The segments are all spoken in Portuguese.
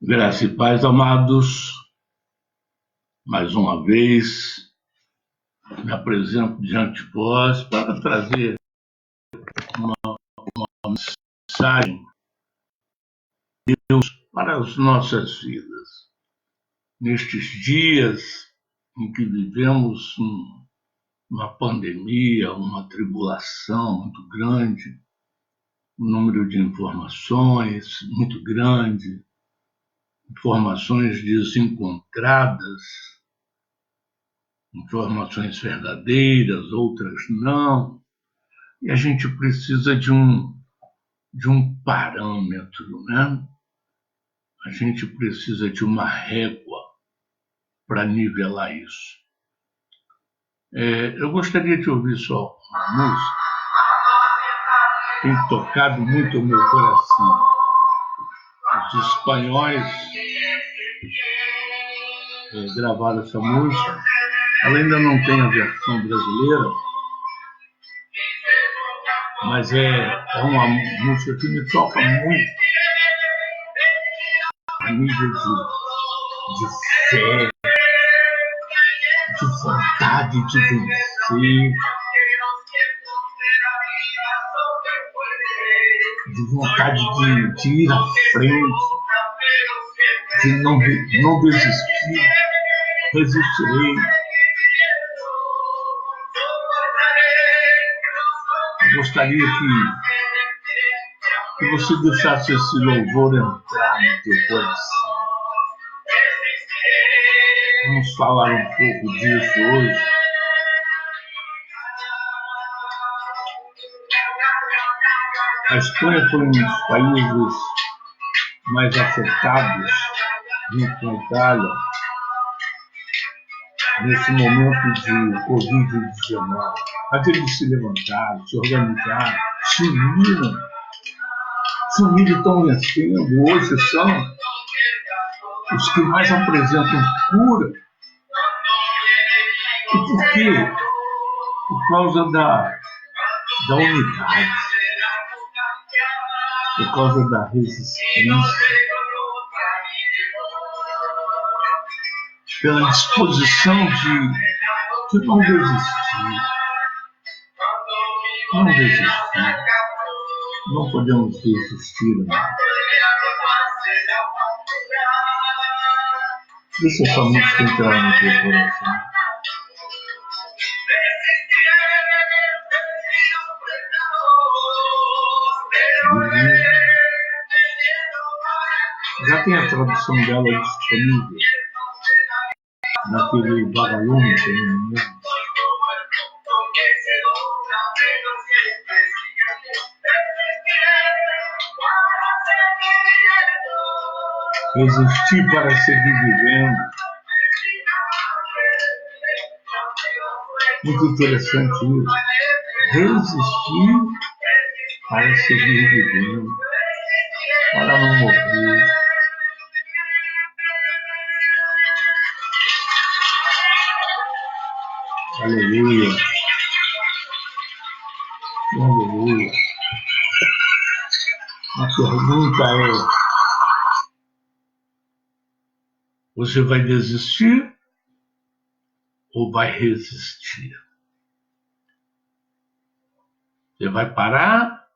Graça e paz, amados. Mais uma vez, me apresento diante de vós para trazer uma mensagem de Deus para as nossas vidas. Nestes dias em que vivemos uma pandemia, uma tribulação muito grande, um número de informações muito grande, informações desencontradas, informações verdadeiras, outras não, e a gente precisa de um parâmetro, né? A gente precisa de uma régua para nivelar isso. Eu gostaria de ouvir só uma música, tem tocado muito o meu coração. Os espanhóis gravaram essa música, ela ainda não tem a versão brasileira, mas é uma música que me toca muito a nível de fé, de vontade de vencer, de vontade de ir à frente, de não desistir, resistirei. Eu gostaria que você deixasse esse louvor entrar no teu coração. Vamos falar um pouco disso hoje. A Espanha foi um dos países mais afetados, junto com a Itália, nesse momento de Covid-19. Mas eles se levantaram, se organizaram, se uniram e estão vencendo. Hoje são os que mais apresentam cura. E por quê? Por causa da unidade, por causa da resistência, pela disposição de não desistir. Não desistir. Não podemos desistir, não. Deixa essa música entrar no teu coração. Já tem a tradução dela disponível naquele vagalume que eu não lembro. Resistir para seguir vivendo. Muito interessante isso. Resistir para seguir vivendo, para não morrer. Aleluia. Aleluia. A pergunta é: você vai desistir ou vai resistir? Você vai parar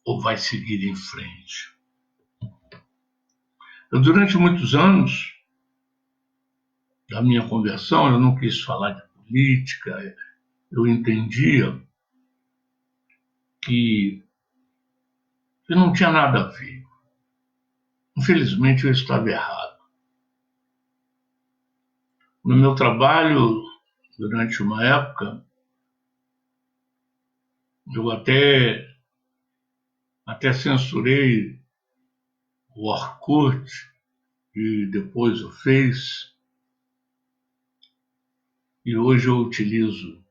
ou vai seguir em frente? Durante muitos anos da minha conversão, eu não quis falar de política. Eu entendia que não tinha nada a ver. Infelizmente, eu estava errado. No meu trabalho, durante uma época, eu até censurei o Orkut e depois o Face. E hoje eu utilizo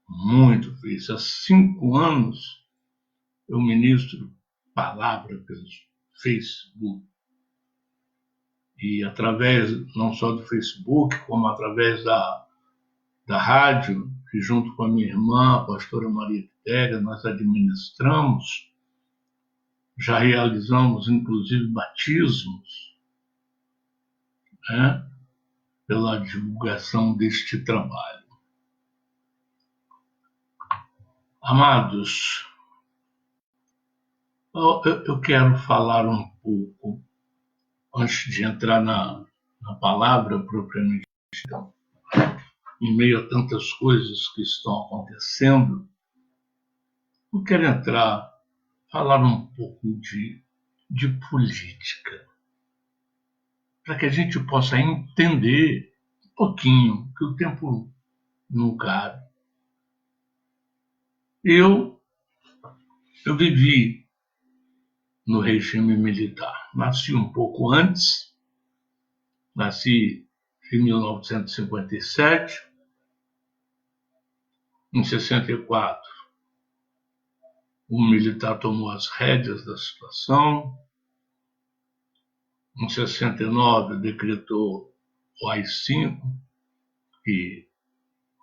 muito o Face. Há 5 anos eu ministro palavra pelo Facebook. E através não só do Facebook, como através da rádio, que junto com a minha irmã, a pastora Maria Quitéria, nós administramos, Já realizamos, inclusive, batismos, né, pela divulgação deste trabalho. Amados, eu quero falar um pouco, antes de entrar na palavra propriamente dita, em meio a tantas coisas que estão acontecendo, eu quero falar um pouco de política, para que a gente possa entender um pouquinho, que o tempo não cabe. Eu vivi no regime militar. Nasci um pouco antes, nasci em 1957, em 64 o militar tomou as rédeas da situação, em 69 decretou o AI-5, que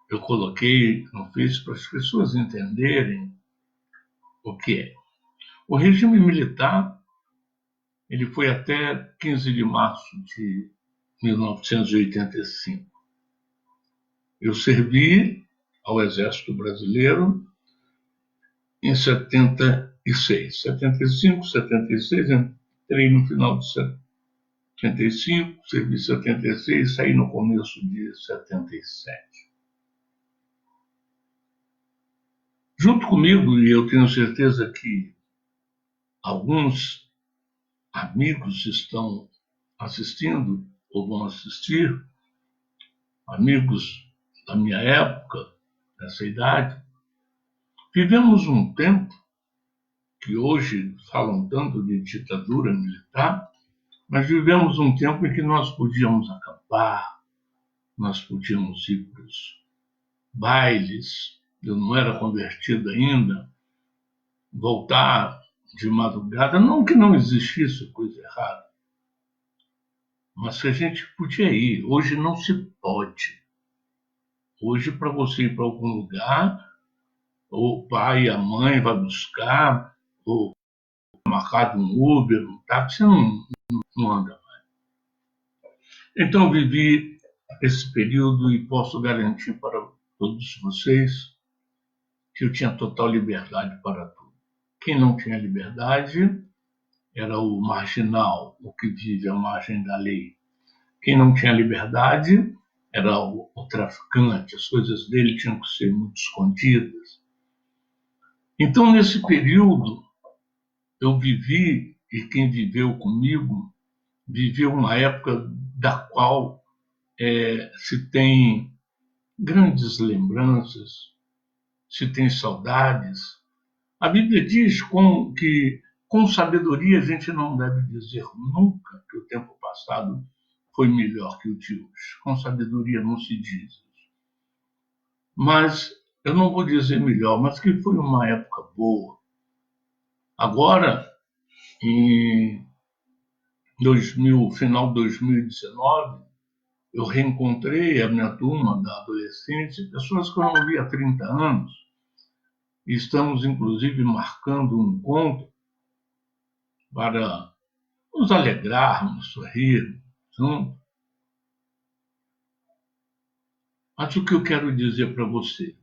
eu coloquei no Face para as pessoas entenderem o que é. O regime militar ele foi até 15 de março de 1985. Eu servi ao Exército Brasileiro em 76. 75, 76, entrei no final de 75, servi 76, saí no começo de 77. Junto comigo, e eu tenho certeza que alguns amigos estão assistindo ou vão assistir, amigos da minha época, dessa idade, vivemos um tempo que hoje falam tanto de ditadura militar, mas vivemos um tempo em que nós podíamos acampar, nós podíamos ir para os bailes, eu não era convertido ainda, voltar de madrugada, não que não existisse coisa errada, mas que a gente podia ir. Hoje não se pode. Hoje, para você ir para algum lugar, o pai e a mãe vai buscar, ou marcar um Uber, um táxi, não anda mais. Então, eu vivi esse período e posso garantir para todos vocês que eu tinha total liberdade para tudo. Quem não tinha liberdade era o marginal, o que vive à margem da lei. Quem não tinha liberdade era o traficante, as coisas dele tinham que ser muito escondidas. Então, nesse período, eu vivi, e quem viveu comigo, viveu uma época da qual se tem grandes lembranças, se tem saudades. A Bíblia diz que com sabedoria a gente não deve dizer nunca que o tempo passado foi melhor que o de hoje. Com sabedoria não se diz isso. Mas eu não vou dizer melhor, mas que foi uma época boa. Agora, em final de 2019, eu reencontrei a minha turma da adolescência, pessoas que eu não via há 30 anos. E estamos, inclusive, marcando um encontro para nos alegrarmos, sorrir juntos. Mas o que eu quero dizer para você?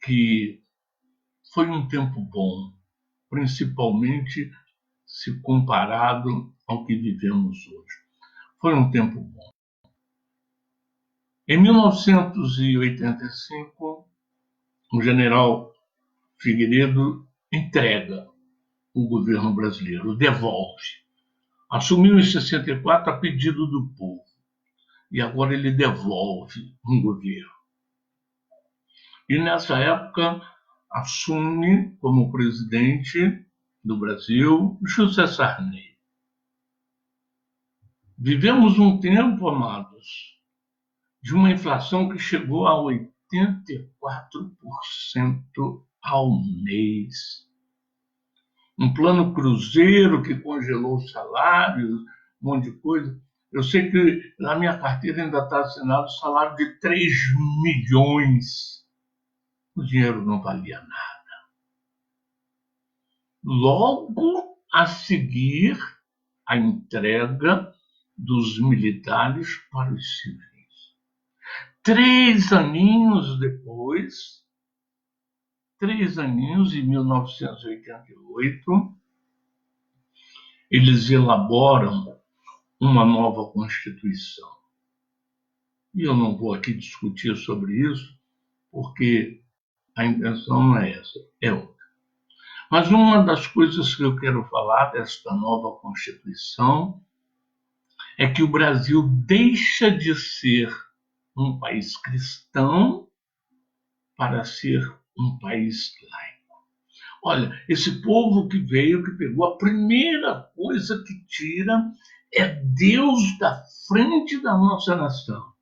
Que foi um tempo bom, principalmente se comparado ao que vivemos hoje. Foi um tempo bom. Em 1985, o general Figueiredo entrega o governo brasileiro, devolve. Assumiu em 64 a pedido do povo. E agora ele devolve um governo. E nessa época assume como presidente do Brasil José Sarney. Vivemos um tempo, amados, de uma inflação que chegou a 84% ao mês. Um plano cruzeiro que congelou os salários, um monte de coisa. Eu sei que na minha carteira ainda está assinado o salário de 3 milhões. O dinheiro não valia nada. logo a seguir a entrega dos militares para os civis. 3 aninhos depois, 3 aninhos, em 1988, eles elaboram uma nova Constituição. E eu não vou aqui discutir sobre isso, porque a intenção não é essa, é outra. Mas uma das coisas que eu quero falar desta nova Constituição é que o Brasil deixa de ser um país cristão para ser um país laico. Olha, esse povo que veio, que pegou, a primeira coisa que tira é Deus da frente da nossa nação.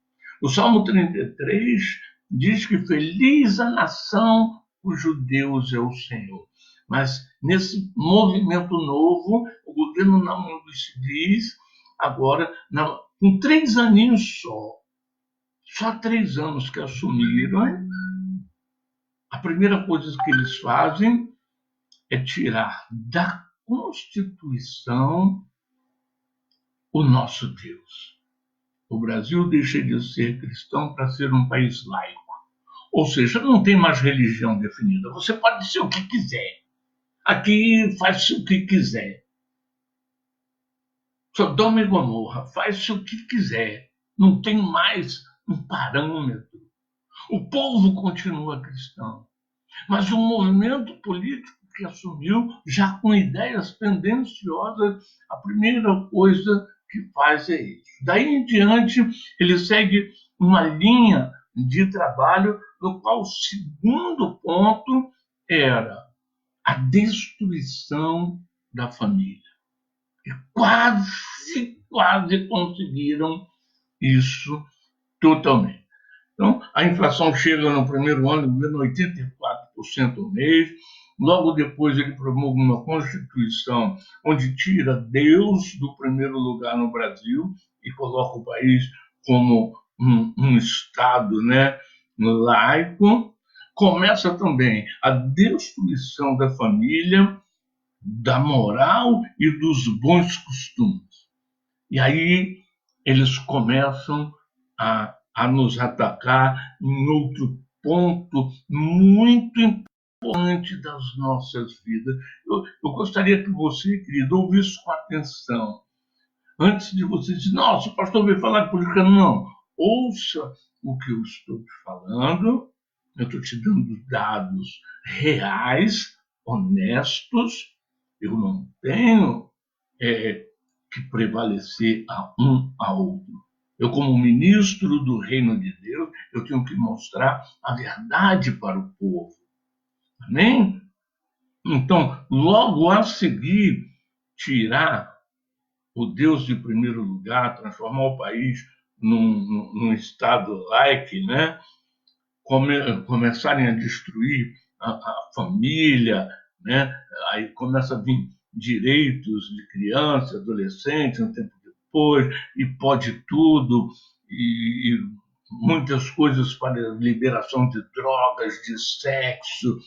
O Salmo 33 diz que feliz a nação cujo Deus é o Senhor. Mas nesse movimento novo, o governo na mão dos civis, agora, com 3 aninhos só 3 anos que assumiram, a primeira coisa que eles fazem é tirar da Constituição o nosso Deus. O Brasil deixa de ser cristão para ser um país laico. Ou seja, não tem mais religião definida. Você pode ser o que quiser. Aqui faz-se o que quiser. Sodoma e Gomorra, faz-se o que quiser. Não tem mais um parâmetro. O povo continua cristão. Mas o movimento político que assumiu, já com ideias tendenciosas, a primeira coisa que faz é isso. Daí em diante, ele segue uma linha de trabalho no qual o segundo ponto era a destruição da família. E quase conseguiram isso totalmente. Então, a inflação chega no primeiro ano de 84% ao mês. Logo depois, ele promulga uma Constituição onde tira Deus do primeiro lugar no Brasil e coloca o país como um Estado, né, laico. Começa também a destruição da família, da moral e dos bons costumes. E aí eles começam a nos atacar em outro ponto muito importante das nossas vidas. Eu gostaria que você, querido, ouvisse com atenção. Antes de você dizer, nossa, o pastor veio falar de política. Não. Ouça o que eu estou te falando. Eu estou te dando dados reais, honestos. Eu não tenho que prevalecer a um ao outro. Eu, como ministro do reino de Deus, eu tenho que mostrar a verdade para o povo. Amém? Então, logo a seguir, tirar o Deus de primeiro lugar, transformar o país num Estado laico, né? Começarem a destruir a família, né? Aí começa a vir direitos de criança, adolescente, um tempo depois, e pode tudo, e muitas coisas para liberação de drogas, de sexo,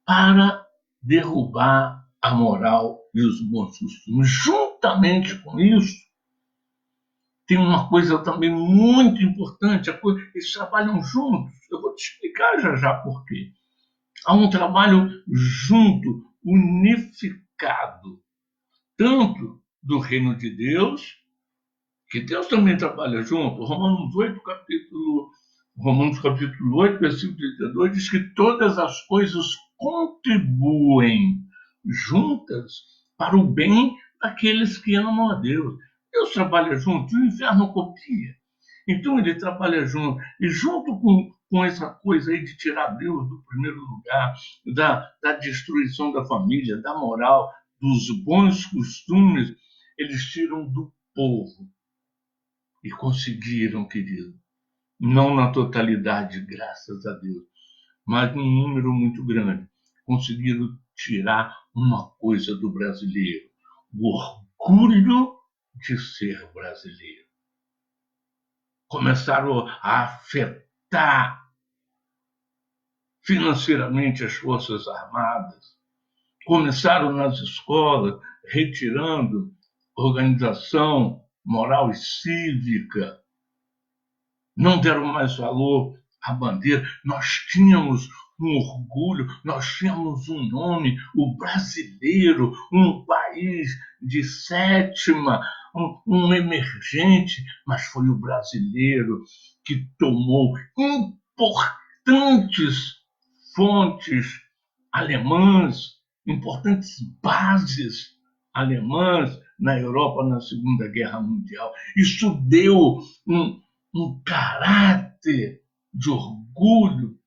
para derrubar a moral e os bons costumes. Juntamente com isso, tem uma coisa também muito importante, eles trabalham juntos. Eu vou te explicar já por quê. Há um trabalho junto, unificado, tanto do reino de Deus, que Deus também trabalha junto. Romanos capítulo 8, versículo 32, diz que todas as coisas contribuem juntas para o bem daqueles que amam a Deus. Deus trabalha junto, o inferno copia. Então ele trabalha junto, e junto com essa coisa aí de tirar Deus do primeiro lugar, da destruição da família, da moral, dos bons costumes, eles tiram do povo. E conseguiram, querido, não na totalidade, graças a Deus, mas num número muito grande, conseguiram tirar uma coisa do brasileiro: o orgulho de ser brasileiro. Começaram a afetar financeiramente as Forças Armadas, Começaram nas escolas, retirando organização moral e cívica, não deram mais valor à bandeira. Nós tínhamos um orgulho, nós tínhamos um nome, o brasileiro, um país de sétima, um emergente, mas foi o brasileiro que tomou importantes fontes alemãs, importantes bases alemãs na Europa na Segunda Guerra Mundial. Isso deu um caráter de orgulho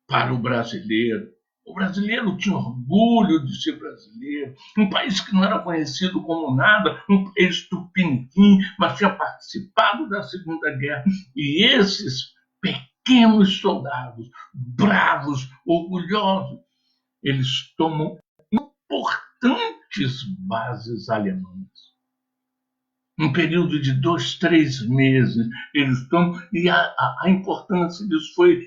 para o brasileiro. O brasileiro tinha orgulho de ser brasileiro, um país que não era conhecido como nada, um país tupiniquim, mas tinha participado da Segunda Guerra. E esses pequenos soldados, bravos, orgulhosos, eles tomam importantes bases alemãs. Um período de 2, 3 meses, eles tomam, e a importância disso foi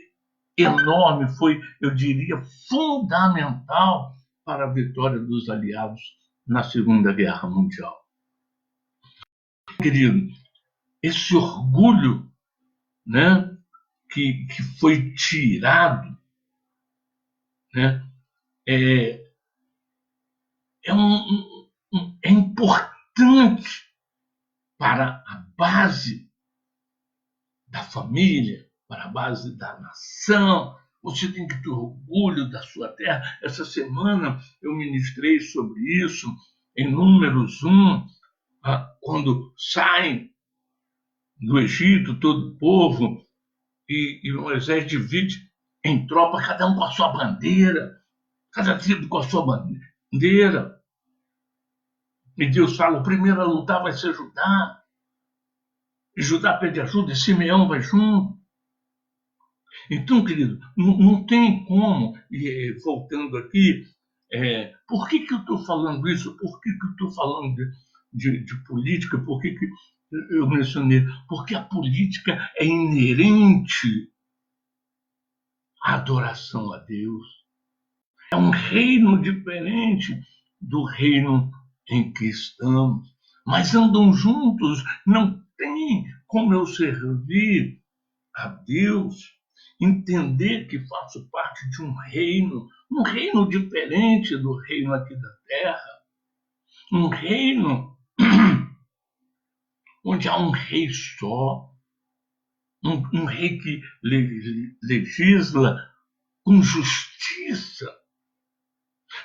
enorme, foi, eu diria, fundamental para a vitória dos aliados na Segunda Guerra Mundial. Querido, esse orgulho, né, que foi tirado, né, é importante para a base da família, para a base da nação. Você tem que ter orgulho da sua terra. Essa semana eu ministrei sobre isso em Números 1, quando saem do Egito todo o povo e Moisés divide em tropa, cada um com a sua bandeira, cada tribo com a sua bandeira. E Deus fala, o primeiro a lutar vai ser Judá. E Judá pede ajuda e Simeão vai junto. Então, querido, não tem como, voltando aqui, por que eu estou falando isso? Por que eu estou falando de política? Por que eu mencionei? Porque a política é inerente à adoração a Deus. É um reino diferente do reino em que estamos. Mas andam juntos, não tem como eu servir a Deus, entender que faço parte de um reino diferente do reino aqui da terra, um reino onde há um rei só, um rei que legisla com justiça,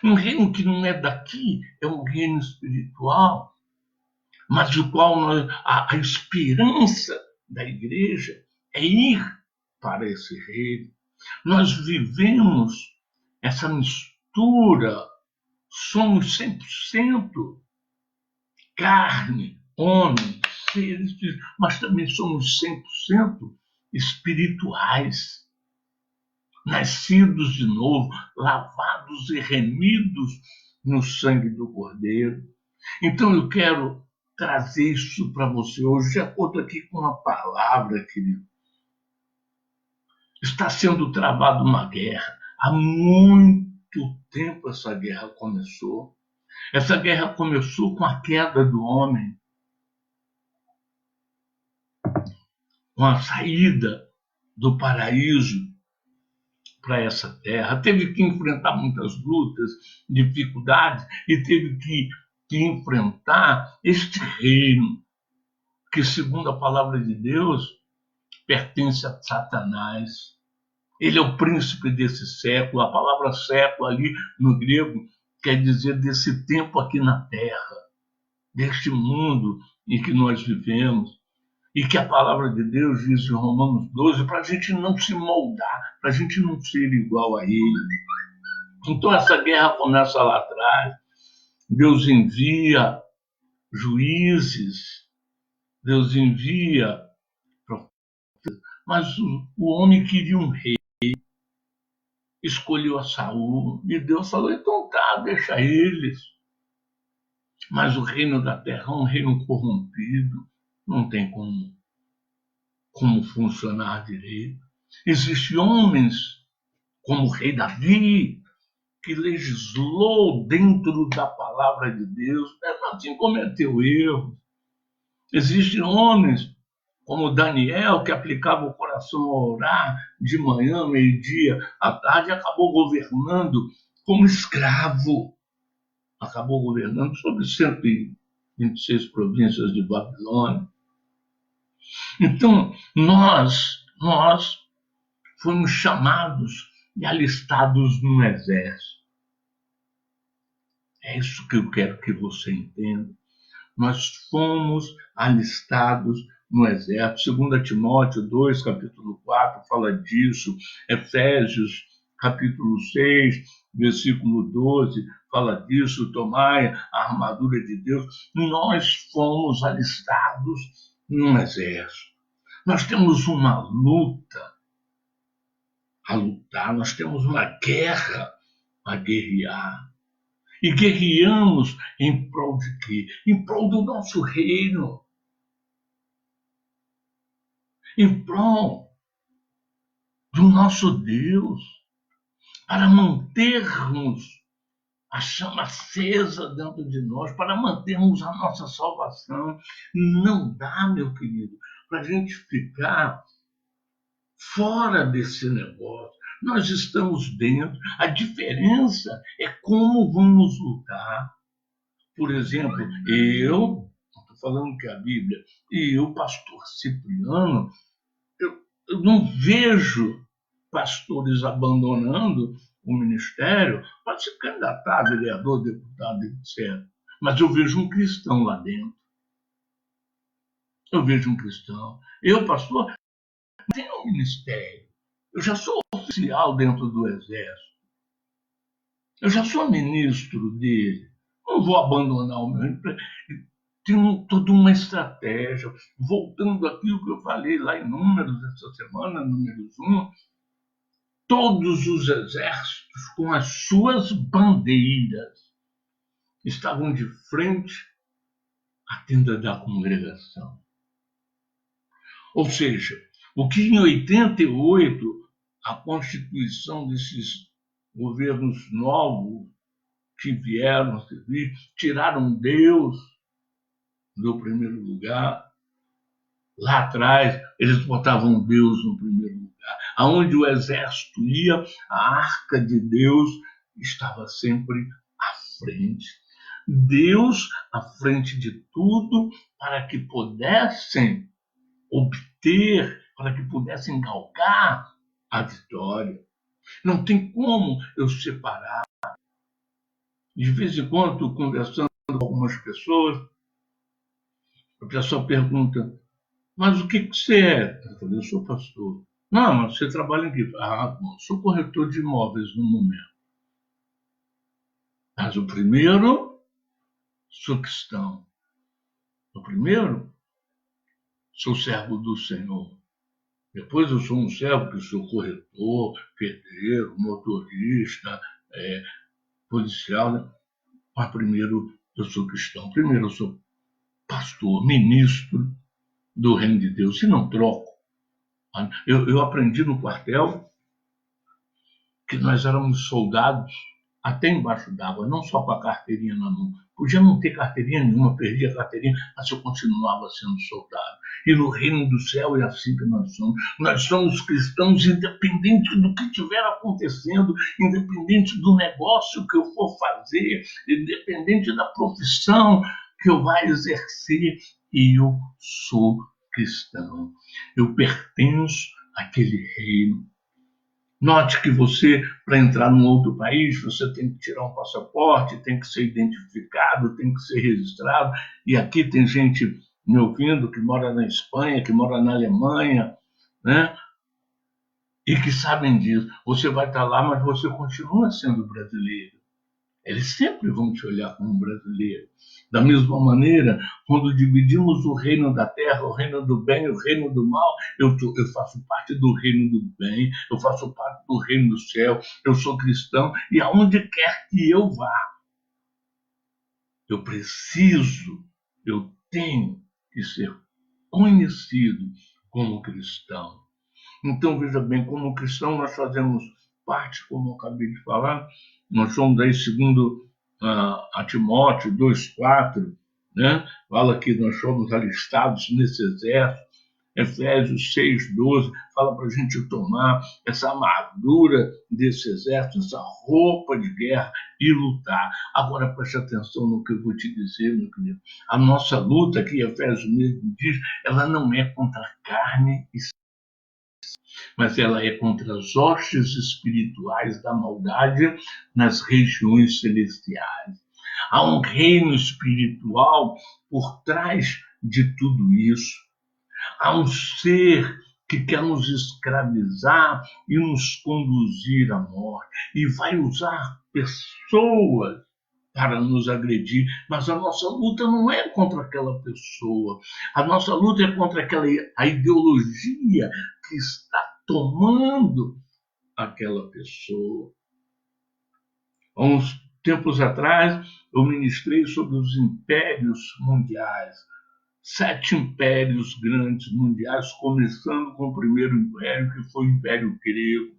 um reino que não é daqui, é um reino espiritual, mas o qual a esperança da igreja é ir para esse reino. Nós vivemos essa mistura, somos 100% carne, homem, seres, mas também somos 100% espirituais, nascidos de novo, lavados e remidos no sangue do Cordeiro. Então eu quero trazer isso para você hoje, de acordo aqui com a palavra, querido. Está sendo travada uma guerra. Há muito tempo essa guerra começou. Essa guerra começou com a queda do homem, com a saída do paraíso para essa terra. Teve que enfrentar muitas lutas, dificuldades, e teve que enfrentar este reino, que, segundo a palavra de Deus, pertence a Satanás. Ele é o príncipe desse século. A palavra século ali no grego quer dizer desse tempo aqui na terra, deste mundo em que nós vivemos. E que a palavra de Deus diz em Romanos 12, para a gente não se moldar, para a gente não ser igual a ele. Então essa guerra começa lá atrás. Deus envia juízes, Deus envia profetas, mas o homem queria um rei, escolheu a Saul, e Deus falou, então tá, deixa eles. Mas o reino da terra é um reino corrompido, não tem como funcionar direito. Existem homens como o rei Davi, que legislou dentro da palavra de Deus, mesmo assim cometeu erros. Existem homens como Daniel, que aplicava o coração a orar de manhã, meio-dia, à tarde, e acabou governando como escravo. Acabou governando sobre 126 províncias de Babilônia. Então, nós fomos chamados e alistados no exército. É isso que eu quero que você entenda. Nós fomos alistados no exército. 2 Timóteo 2, capítulo 4, fala disso. Efésios, capítulo 6, versículo 12, fala disso. Tomai a armadura de Deus. Nós fomos alistados no exército. Nós temos uma luta a lutar, nós temos uma guerra a guerrear. E guerreamos em prol de quê? Em prol do nosso reino. Em prol do nosso Deus. Para mantermos a chama acesa dentro de nós, para mantermos a nossa salvação. Não dá, meu querido, para a gente ficar fora desse negócio. Nós estamos dentro. A diferença é como vamos lutar. Por exemplo, eu, estou falando que é a Bíblia, e eu, pastor Cipriano, eu não vejo pastores abandonando o ministério para se candidatar a vereador, deputado, etc. Mas eu vejo um cristão lá dentro. Eu vejo um cristão. Eu, pastor, tenho um ministério. Eu já sou oficial dentro do Exército. Eu já sou ministro dele. Não vou abandonar o meu emprego. Tem toda uma estratégia. Voltando àquilo que eu falei lá em Números essa semana, Números 1, todos os exércitos com as suas bandeiras estavam de frente à tenda da congregação. Ou seja, o que em 88 a constituição desses governos novos que vieram a servir tiraram Deus do primeiro lugar. Lá atrás, eles botavam Deus no primeiro lugar. Aonde o exército ia, a arca de Deus estava sempre à frente. Deus à frente de tudo para que pudessem obter, para que pudessem galgar a vitória. Não tem como eu separar. De vez em quando, conversando com algumas pessoas, a pessoa pergunta: mas o que você é? Eu falei: eu sou pastor. Não, mas você trabalha em quê? Ah, bom, sou corretor de imóveis no momento. Mas o primeiro, sou cristão. O primeiro, sou servo do Senhor. Depois eu sou um servo que sou corretor, pedreiro, motorista, policial. Né? Mas primeiro eu sou cristão. Primeiro eu sou pastor, ministro do reino de Deus. Se não troco. Eu aprendi no quartel que nós éramos soldados até embaixo d'água, não só com a carteirinha na mão. Podia não ter carteirinha nenhuma, perdia a carteirinha, mas eu continuava sendo soldado. E no reino do céu é assim que nós somos. Nós somos cristãos independente do que estiver acontecendo, independente do negócio que eu for fazer, independente da profissão que eu vá exercer. E eu sou cristão. Eu pertenço àquele reino. Note que você, para entrar num outro país, você tem que tirar um passaporte, tem que ser identificado, tem que ser registrado. E aqui tem gente me ouvindo que mora na Espanha, que mora na Alemanha, né? E que sabem disso. Você vai estar lá, mas você continua sendo brasileiro. Eles sempre vão te olhar como brasileiro. Da mesma maneira, quando dividimos o reino da terra, o reino do bem e o reino do mal, eu faço parte do reino do bem, eu faço parte do reino do céu, eu sou cristão, e aonde quer que eu vá, eu preciso, eu tenho que ser conhecido como cristão. Então, veja bem, como cristão, nós fazemos parte, como eu acabei de falar, nós somos aí, segundo a Timóteo 2,4, né? Fala que nós somos alistados nesse exército. Efésios 6,12 fala para a gente tomar essa armadura desse exército, essa roupa de guerra e lutar. Agora preste atenção no que eu vou te dizer, meu querido. A nossa luta, que Efésios mesmo diz, ela não é contra a carne e sangue, mas ela é contra as hostes espirituais da maldade nas regiões celestiais. Há um reino espiritual por trás de tudo isso. Há um ser que quer nos escravizar e nos conduzir à morte. E vai usar pessoas para nos agredir, mas a nossa luta não é contra aquela pessoa. A nossa luta é contra a ideologia que está tomando aquela pessoa. Há uns tempos atrás, eu ministrei sobre os impérios mundiais. 7 impérios grandes mundiais, começando com o primeiro império, que foi o Império Grego.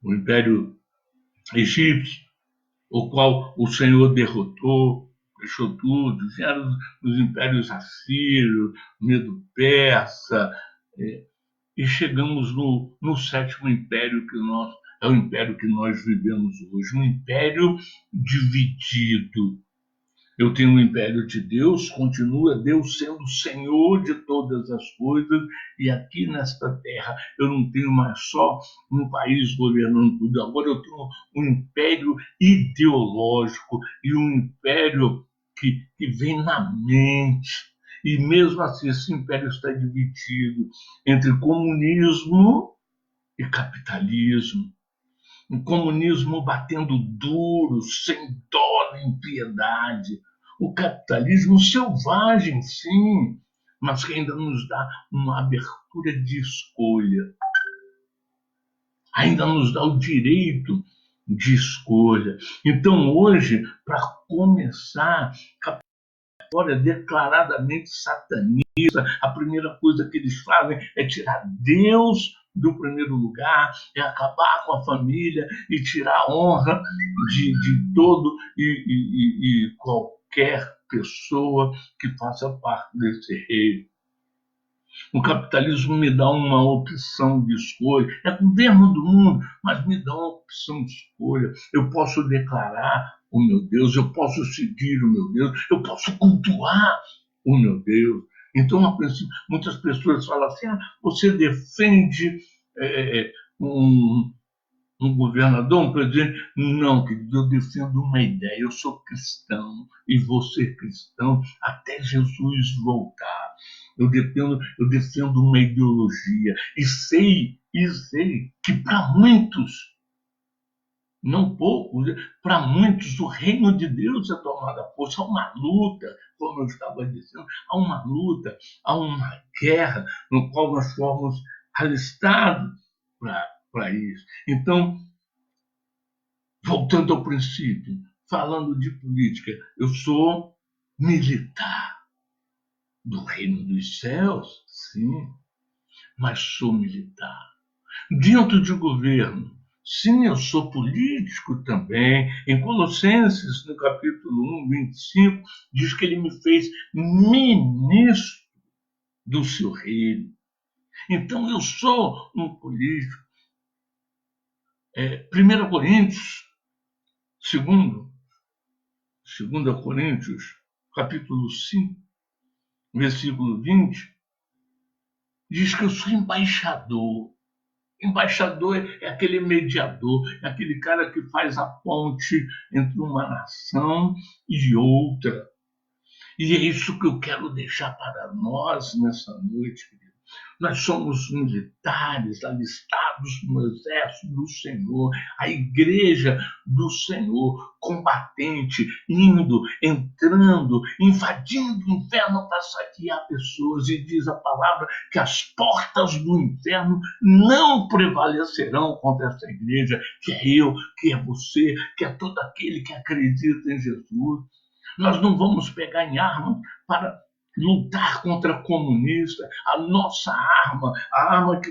O Império Egípcio, o qual o Senhor derrotou, deixou tudo. Vieram os impérios assírio, medo-persa, e chegamos no sétimo império, é o império que nós vivemos hoje, um império dividido. Eu tenho o império de Deus, continua Deus sendo o Senhor de todas as coisas, e aqui nesta terra eu não tenho mais só um país governando tudo, agora eu tenho um império ideológico e um império que vem na mente. E mesmo assim, esse império está dividido entre comunismo e capitalismo. Um comunismo batendo duro, sem dó nem piedade. O capitalismo selvagem, sim, mas que ainda nos dá uma abertura de escolha. Ainda nos dá o direito de escolha. Então, hoje, para começar, é declaradamente satanista. A primeira coisa que eles fazem é tirar Deus do primeiro lugar, é acabar com a família e tirar a honra de todo e qualquer pessoa que faça parte desse reino. O capitalismo me dá uma opção de escolha. É governo do mundo, mas me dá uma opção de escolha. Eu posso declarar o meu Deus, eu posso seguir o meu Deus, eu posso cultuar o meu Deus. Então, muitas pessoas falam assim, você defende um governador, um presidente. Não, querido, eu defendo uma ideia. Eu sou cristão e vou ser cristão até Jesus voltar. Eu defendo uma ideologia e sei que para muitos, não poucos, para muitos o reino de Deus é tomado à força. Há uma luta, como eu estava dizendo, há uma luta, há uma guerra no qual nós fomos alistados para isso. Então, voltando ao princípio, falando de política, eu sou militar do reino dos céus, sim, mas sou militar. Dentro de governo, sim, eu sou político também. Em Colossenses, no capítulo 1, 25, diz que ele me fez ministro do seu reino. Então, eu sou um político. 1 Coríntios, 2 Coríntios, capítulo 5, versículo 20, diz que eu sou embaixador. Embaixador é aquele mediador, é aquele cara que faz a ponte entre uma nação e outra. E é isso que eu quero deixar para nós nessa noite, querido. Nós somos militares alistados no exército do Senhor, a igreja do Senhor, combatente, indo, entrando, invadindo o inferno para saquear pessoas. E diz a palavra que as portas do inferno não prevalecerão contra essa igreja, que é eu, que é você, que é todo aquele que acredita em Jesus. Nós não vamos pegar em armas para lutar contra comunista. A nossa arma, a arma que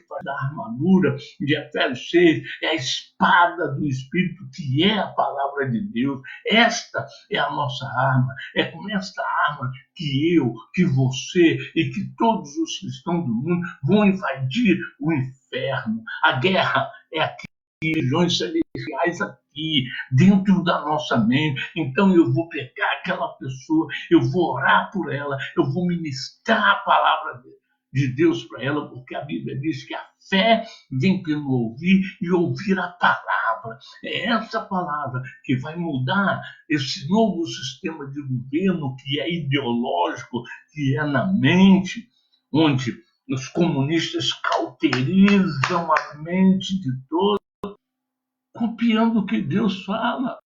que faz da armadura de Efésios 6 é a espada do Espírito, que é a palavra de Deus. Esta é a nossa arma. É com esta arma que eu, que você e que todos os cristãos do mundo vão invadir o inferno. A guerra é aqui, regiões celestiais aqui, dentro da nossa mente. Então eu vou pegar aquela pessoa, eu vou orar por ela, eu vou ministrar a palavra de Deus para ela, porque a Bíblia diz que a fé vem pelo ouvir e ouvir a palavra. É essa palavra que vai mudar esse novo sistema de governo que é ideológico, que é na mente, onde os comunistas cauterizam a mente de todos, copiando o que Deus fala.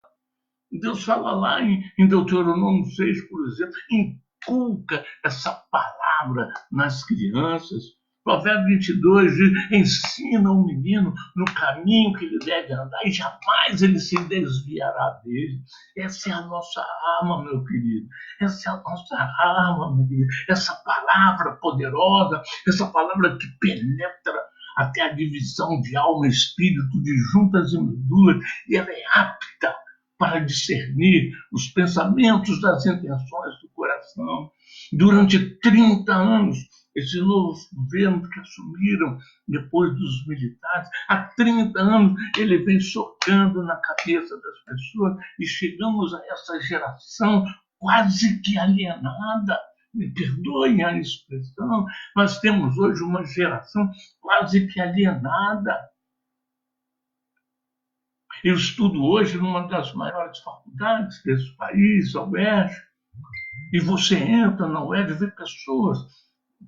Deus fala lá em Deuteronômio 6, por exemplo, inculca essa palavra nas crianças. Provérbio 22 diz: ensina o menino no caminho que ele deve andar e jamais ele se desviará dele. Essa é a nossa arma, meu querido. Essa é a nossa arma, meu querido. Essa palavra poderosa, essa palavra que penetra até a divisão de alma e espírito, de juntas e medulas, e ela é apta para discernir os pensamentos das intenções do coração. Durante 30 anos, esses novos governos que assumiram depois dos militares, há 30 anos ele vem socando na cabeça das pessoas e chegamos a essa geração quase que alienada. Me perdoem a expressão, mas temos hoje uma geração quase que alienada. Eu estudo hoje numa das maiores faculdades desse país, a UERJ, e você entra na UERJ e vê pessoas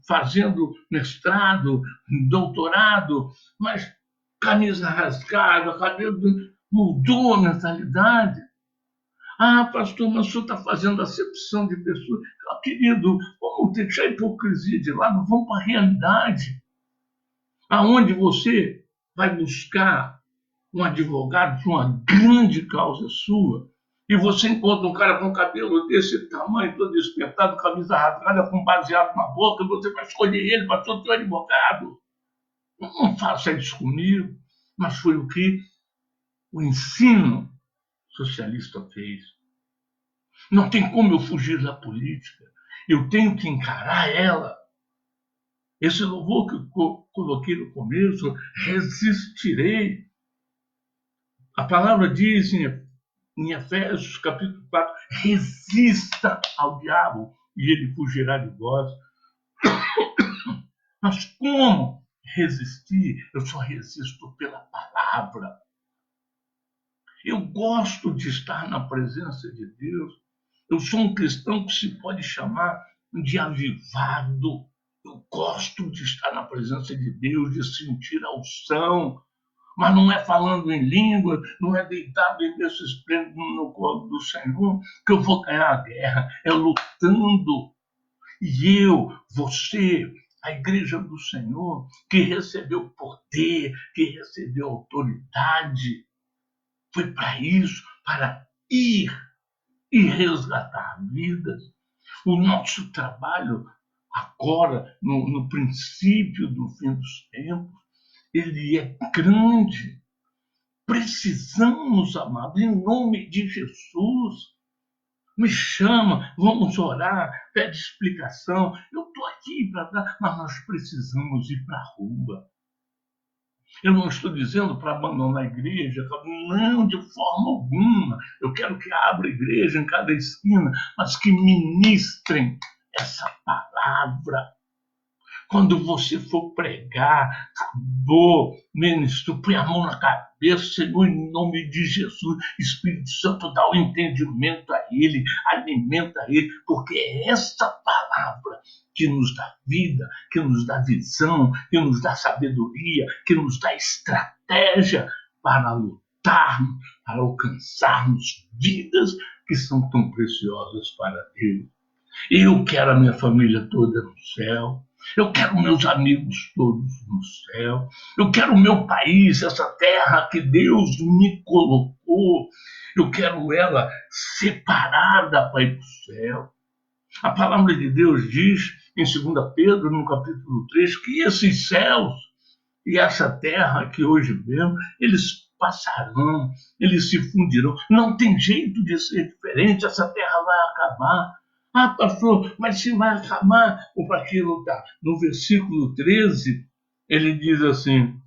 fazendo mestrado, doutorado, mas camisa rasgada, cabelo mudou a mentalidade. Ah, pastor, mas o senhor está fazendo acepção de pessoas. Querido, vamos deixar a hipocrisia de lado, vamos para a realidade. Aonde você vai buscar um advogado de uma grande causa sua, e você encontra um cara com cabelo desse tamanho, todo espetado, camisa rasgada, com baseado na boca, e você vai escolher ele para ser o teu advogado. Não faça isso comigo, mas foi o que o ensino socialista fez. Não tem como eu fugir da política, eu tenho que encarar ela. Esse louvor que eu coloquei no começo, resistirei. A palavra diz em Efésios capítulo 4, resista ao diabo e ele fugirá de vós. Mas como resistir? Eu só resisto pela palavra. Eu gosto de estar na presença de Deus. Eu sou um cristão que se pode chamar de avivado. Eu gosto de estar na presença de Deus, de sentir a unção. Mas não é falando em língua, não é deitado em berço esplêndido no colo do Senhor que eu vou ganhar a guerra. É lutando. E eu, você, a igreja do Senhor, que recebeu poder, que recebeu autoridade, foi para isso, para ir e resgatar vidas. O nosso trabalho agora, no princípio do fim dos tempos, ele é grande. Precisamos, amado, em nome de Jesus. Me chama, vamos orar, pede explicação. Eu estou aqui para dar, mas nós precisamos ir para a rua. Eu não estou dizendo para abandonar a igreja, não, de forma alguma. Eu quero que abra igreja em cada esquina, mas que ministrem essa palavra. Quando você for pregar, acabou, ministro, põe a mão na cabeça, Senhor, em nome de Jesus, Espírito Santo, dá o entendimento a ele, alimenta ele, porque é essa palavra que nos dá vida, que nos dá visão, que nos dá sabedoria, que nos dá estratégia para lutarmos, para alcançarmos vidas que são tão preciosas para Deus. Eu quero a minha família toda no céu. Eu quero meus amigos todos no céu. Eu quero o meu país, essa terra que Deus me colocou. Eu quero ela separada para ir para o céu. A palavra de Deus diz em 2 Pedro, no capítulo 3, que esses céus e essa terra que hoje vemos, eles passarão, eles se fundirão. Não tem jeito de ser diferente, essa terra vai acabar. Ah, pastor, mas se vai acabar, o aquilo está. No versículo 13, ele diz assim,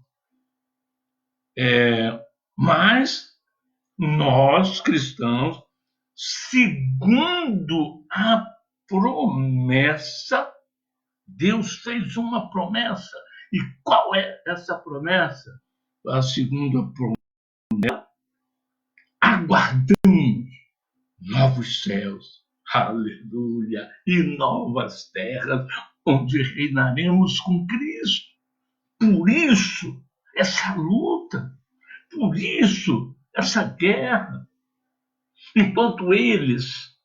mas nós, cristãos, segundo a promessa, Deus fez uma promessa. E qual é essa promessa? A segunda promessa, aguardamos novos céus, aleluia, e novas terras, onde reinaremos com Cristo. Por isso, essa luta, por isso, essa guerra. Enquanto eles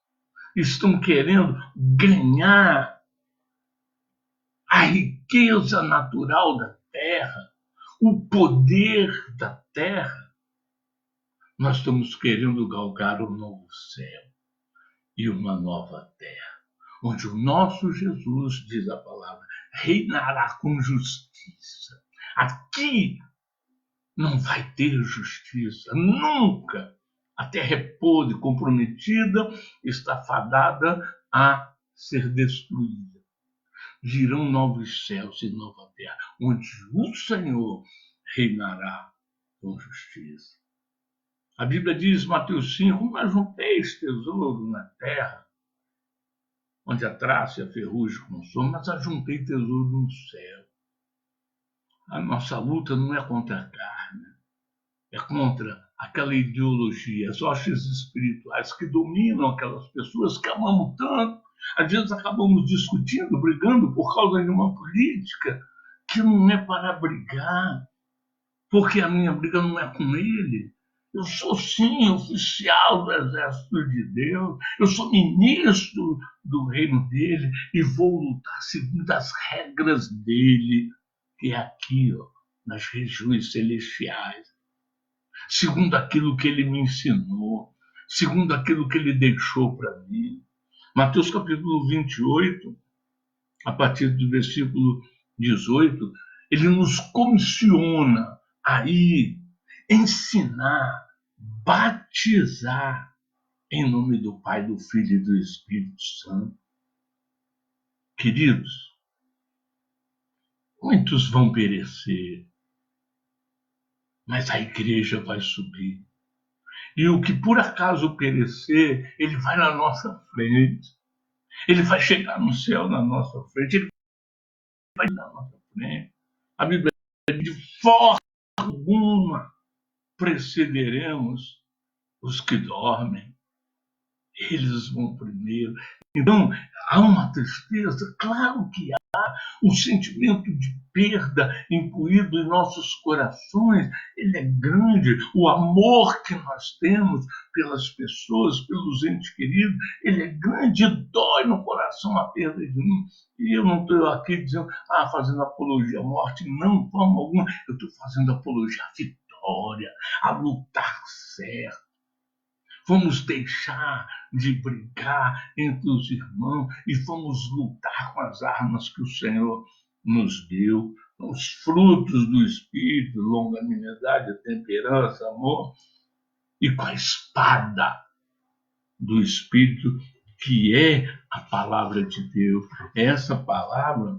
estão querendo ganhar a riqueza natural da terra, o poder da terra, nós estamos querendo galgar um novo céu e uma nova terra, onde o nosso Jesus, diz a palavra, reinará com justiça. Aqui não vai ter justiça, nunca. A terra é podre, comprometida, está fadada a ser destruída. Virão novos céus e nova terra, onde o Senhor reinará com justiça. A Bíblia diz, Mateus 5, mas não teis tesouro na terra, onde a traça e a ferrugem consomem, mas ajuntei tesouro no céu. A nossa luta não é contra a carne, é contra aquela ideologia, as hostes espirituais que dominam aquelas pessoas que amamos tanto. Às vezes acabamos discutindo, brigando por causa de uma política que não é para brigar, porque a minha briga não é com ele. Eu sou, sim, oficial do Exército de Deus, eu sou ministro do reino dele e vou lutar segundo as regras dele, que é aqui, ó, nas regiões celestiais, segundo aquilo que ele me ensinou, segundo aquilo que ele deixou para mim. Mateus capítulo 28, a partir do versículo 18, ele nos comissiona a ir ensinar, batizar em nome do Pai, do Filho e do Espírito Santo. Queridos, muitos vão perecer, mas a igreja vai subir. E o que por acaso perecer, ele vai na nossa frente. Ele vai chegar no céu na nossa frente. Ele vai na nossa frente. A Bíblia diz, de forma alguma precederemos os que dormem. Eles vão primeiro. Então, há uma tristeza, claro que há. O sentimento de perda incluído em nossos corações, ele é grande. O amor que nós temos pelas pessoas, pelos entes queridos, ele é grande e dói no coração a perda de um. E eu não estou aqui dizendo, fazendo apologia à morte, não, de forma alguma. Eu estou fazendo apologia à vitória, a lutar certo. Vamos deixar de brigar entre os irmãos e vamos lutar com as armas que o Senhor nos deu, os frutos do Espírito, longanimidade, temperança, amor, e com a espada do Espírito, que é a palavra de Deus. É essa palavra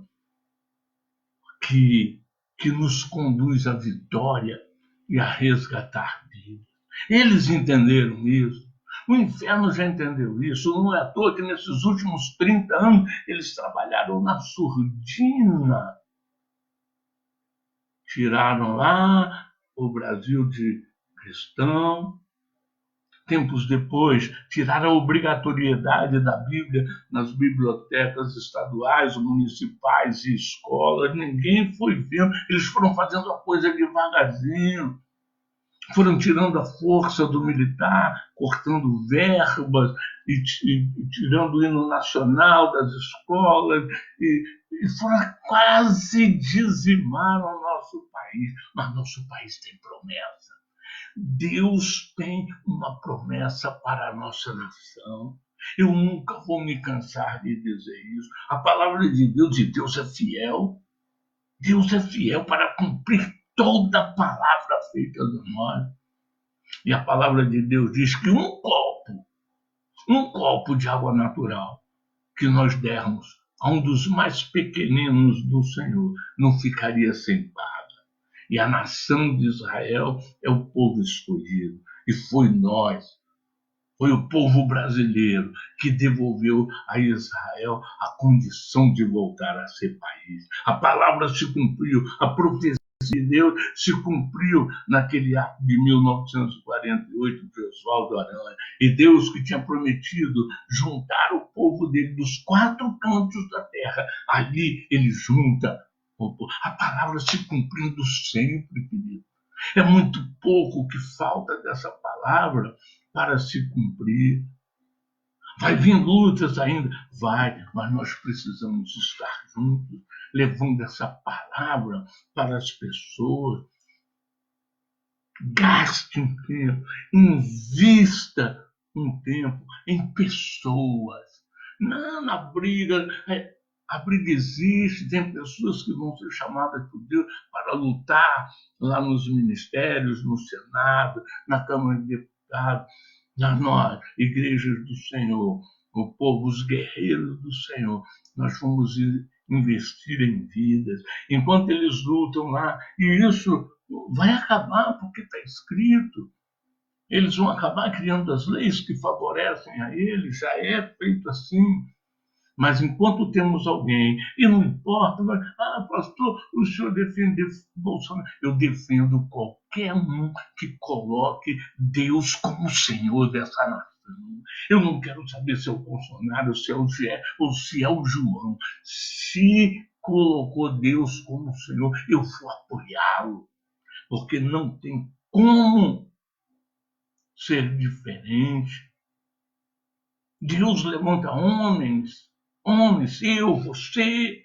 que nos conduz à vitória e a resgatar vidas. Eles entenderam isso. O inferno já entendeu isso. Não é à toa que nesses últimos 30 anos eles trabalharam na surdina. Tiraram lá o Brasil de cristão. Tempos depois, tiraram a obrigatoriedade da Bíblia nas bibliotecas estaduais, municipais e escolas. Ninguém foi vendo. Eles foram fazendo a coisa devagarzinho. Foram tirando a força do militar, cortando verbas e tirando o hino nacional das escolas e foram quase dizimaram o nosso país. Mas nosso país tem promessa. Deus tem uma promessa para a nossa nação. Eu nunca vou me cansar de dizer isso. A palavra de Deus é fiel. Deus é fiel para cumprir toda a palavra feita de nós. E a palavra de Deus diz que um copo de água natural que nós dermos a um dos mais pequeninos do Senhor não ficaria sem paga. E a nação de Israel é o povo escolhido. E foi o povo brasileiro que devolveu a Israel a condição de voltar a ser país. A palavra se cumpriu, a profecia de Deus se cumpriu naquele ato de 1948 de Oswaldo Aranha. E Deus, que tinha prometido juntar o povo dele dos 4 cantos da terra, ali ele junta o povo. A palavra se cumprindo sempre, querido. É muito pouco que falta dessa palavra para se cumprir. Vai vir lutas ainda? Vai, mas nós precisamos estar juntos, levando essa palavra para as pessoas. Gaste um tempo, invista um tempo em pessoas. Não na briga. A briga existe, tem pessoas que vão ser chamadas por Deus para lutar lá nos ministérios, no Senado, na Câmara de Deputados, nas igrejas do Senhor, o povo, os guerreiros do Senhor. Nós vamos investir em vidas, enquanto eles lutam lá, e isso vai acabar porque está escrito. Eles vão acabar criando as leis que favorecem a eles, já é feito assim. Mas enquanto temos alguém, e não importa, pastor, o senhor defende Bolsonaro. Eu defendo qualquer um que coloque Deus como Senhor dessa nação. Eu não quero saber se é o Bolsonaro, se é o Gé, ou se é o João. Se colocou Deus como Senhor, eu vou apoiá-lo, porque não tem como ser diferente. Deus levanta homens, eu, você,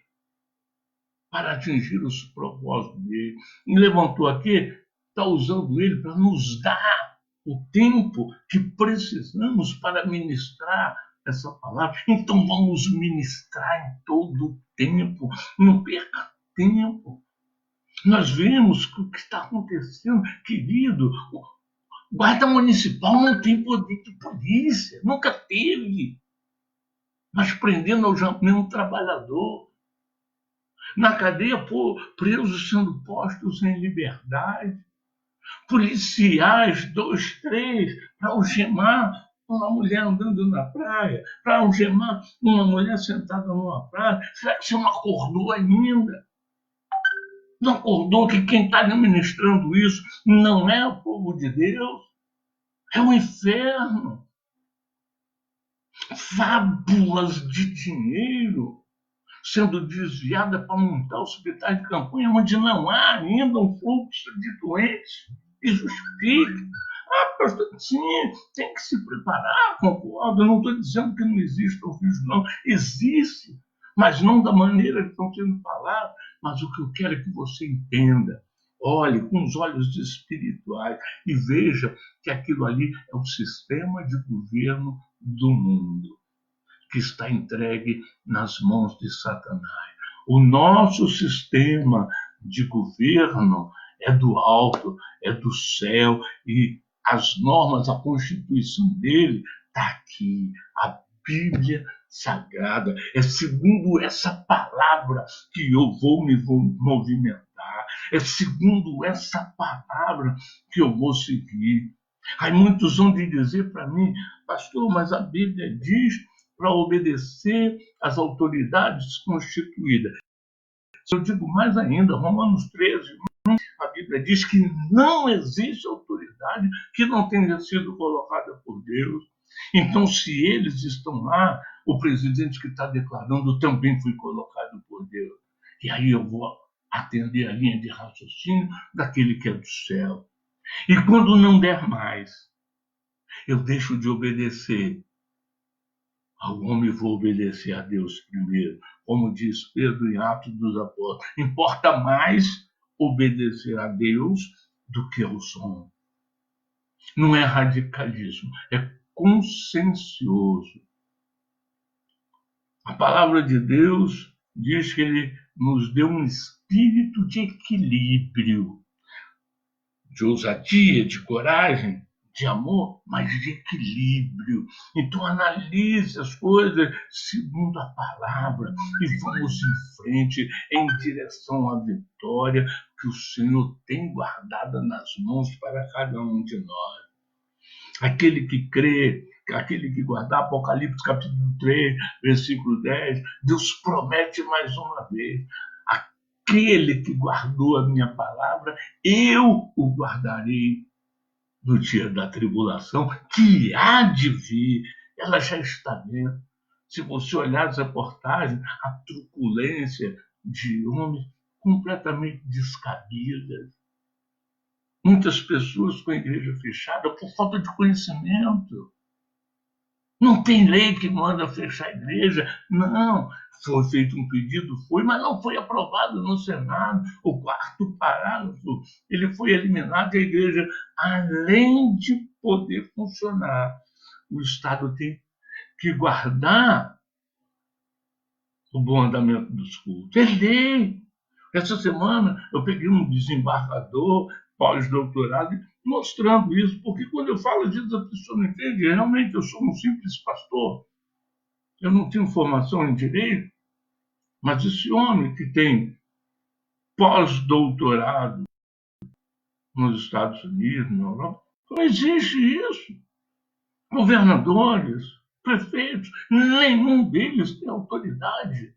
para atingir os propósitos dele. E levantou aqui, está usando ele para nos dar o tempo que precisamos para ministrar essa palavra. Então vamos ministrar em todo o tempo, não perca tempo. Nós vemos o que está acontecendo, querido. O guarda municipal não tem poder de polícia, nunca teve. Mas prendendo ao mesmo trabalhador. Na cadeia, presos sendo postos em liberdade. Policiais, 2, 3, para algemar uma mulher andando na praia, para algemar uma mulher sentada numa praia. Será que você não acordou ainda? Não acordou que quem está administrando isso não é o povo de Deus? É o inferno. Fábulas de dinheiro sendo desviada para montar hospitais de campanha onde não há ainda um fluxo de doentes que justifique. Pastor, sim, tem que se preparar, concordo. Eu não estou dizendo que não existe o risco, não. Existe, mas não da maneira que estão sendo falados. Mas o que eu quero é que você entenda. Olhe com os olhos espirituais e veja que aquilo ali é o sistema de governo do mundo, que está entregue nas mãos de Satanás. O nosso sistema de governo é do alto, é do céu, e as normas, a constituição dele está aqui. A Bíblia Sagrada é segundo essa palavra que eu vou me movimentar. É segundo essa palavra que eu vou seguir. Aí muitos vão dizer para mim, pastor, mas a Bíblia diz para obedecer às autoridades constituídas. Eu digo mais ainda, Romanos 13, a Bíblia diz que não existe autoridade que não tenha sido colocada por Deus. Então, se eles estão lá, o presidente que está declarando também foi colocado por Deus. E aí eu vou atender a linha de raciocínio daquele que é do céu. E quando não der mais, eu deixo de obedecer ao homem, vou obedecer a Deus primeiro. Como diz Pedro em Atos dos Apóstolos, importa mais obedecer a Deus do que aos homens. Não é radicalismo, é consciencioso. A palavra de Deus diz que ele nos deu um espírito de equilíbrio, de ousadia, de coragem, de amor, mas de equilíbrio. Então analise as coisas segundo a palavra e vamos em frente em direção à vitória que o Senhor tem guardada nas mãos para cada um de nós. Aquele que crê, aquele que guardar Apocalipse capítulo 3, versículo 10, Deus promete mais uma vez: aquele que guardou a minha palavra, eu o guardarei no dia da tribulação, que há de vir. Ela já está dentro. Se você olhar as reportagens, a truculência de homens completamente descabidas. Muitas pessoas com a igreja fechada por falta de conhecimento. Não tem lei que manda fechar a igreja. Não. Foi feito um pedido, mas não foi aprovado no Senado. O quarto parágrafo, ele foi eliminado. A igreja, além de poder funcionar, o Estado tem que guardar o bom andamento dos cultos. É lei. Essa semana eu peguei um desembargador pós-doutorado mostrando isso, porque quando eu falo disso, a pessoa não entende. Realmente, eu sou um simples pastor. Eu não tenho formação em direito, mas esse homem que tem pós-doutorado nos Estados Unidos, na Europa, não existe isso. Governadores, prefeitos, nenhum deles tem autoridade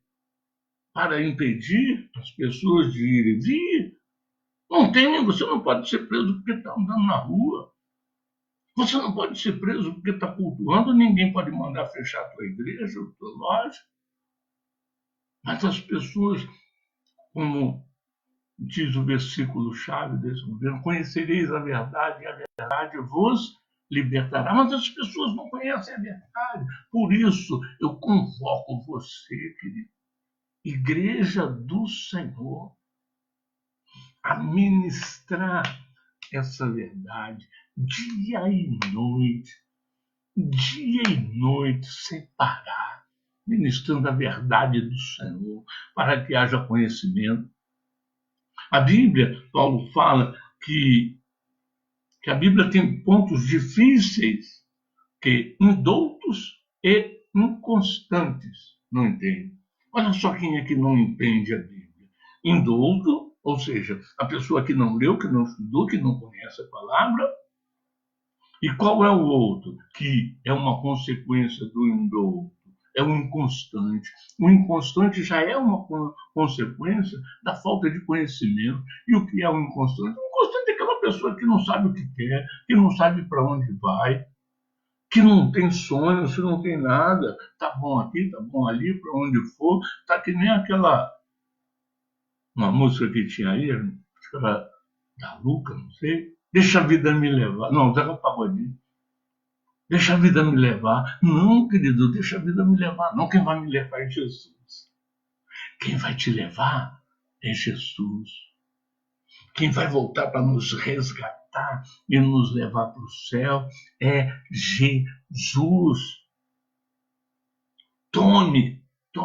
para impedir as pessoas de ir e vir. Não tem, você não pode ser preso porque está andando na rua. Você não pode ser preso porque está cultuando, ninguém pode mandar fechar a tua igreja, a tua loja. Mas as pessoas, como diz o versículo-chave desse governo, conhecereis a verdade e a verdade vos libertará. Mas as pessoas não conhecem a verdade. Por isso, eu convoco você, querido, Igreja do Senhor, a ministrar essa verdade dia e noite, sem parar, ministrando a verdade do Senhor, para que haja conhecimento. A Bíblia, Paulo fala que a Bíblia tem pontos difíceis que indoutos e inconstantes não entendem. Olha só quem é que não entende a Bíblia. Indouto, ou seja, a pessoa que não leu, que não estudou, que não conhece a palavra. E qual é o outro? Que é uma consequência do indouto. É o inconstante. O inconstante já é uma consequência da falta de conhecimento. E o que é o inconstante? O inconstante é aquela pessoa que não sabe o que quer, que não sabe para onde vai, que não tem sonhos, que não tem nada. Tá bom aqui, tá bom ali, para onde for. Tá que nem uma música que tinha aí, acho que era da Luca, não sei. Deixa a vida me levar. Não, Zeca Pagodinho. Deixa a vida me levar. Não, querido, deixa a vida me levar. Não, quem vai me levar é Jesus. Quem vai te levar é Jesus. Quem vai voltar para nos resgatar e nos levar para o céu é Jesus. Tome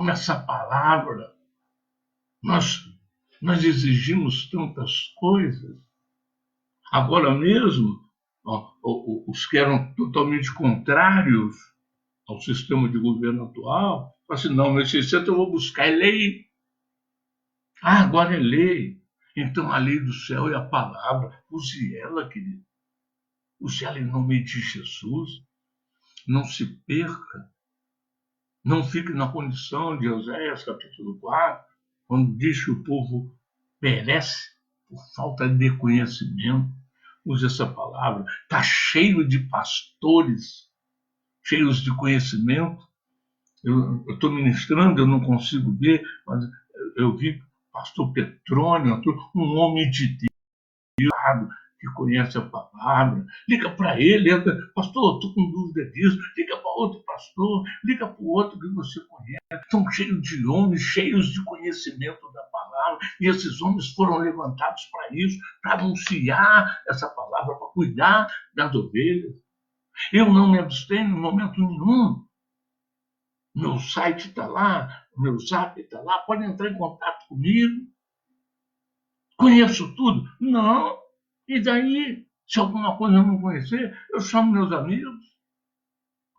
essa palavra. Nós exigimos tantas coisas. Agora mesmo, os que eram totalmente contrários ao sistema de governo atual, falam assim, não, mas 60 eu vou buscar, é lei. Agora é lei. Então a lei do céu é a palavra. Use ela, querido. Use ela em nome de Jesus. Não se perca. Não fique na condição de Oséias, capítulo 4, quando diz que o povo perece por falta de conhecimento. Use essa palavra. Está cheio de pastores, cheios de conhecimento. Eu estou ministrando, eu não consigo ver, mas eu vi pastor Petrônio, um homem de Deus, que conhece a palavra. Liga para ele, pastor, estou com dúvida disso. Liga para outro pastor, liga para o outro que você conhece. Estão cheios de homens, cheios de conhecimento da palavra. E esses homens foram levantados para isso, para anunciar essa palavra, para cuidar das ovelhas. Eu não me abstenho em momento nenhum Meu site está lá, meu zap está lá, pode entrar em contato comigo. Conheço tudo? Não. E daí, se alguma coisa eu não conhecer, eu chamo meus amigos.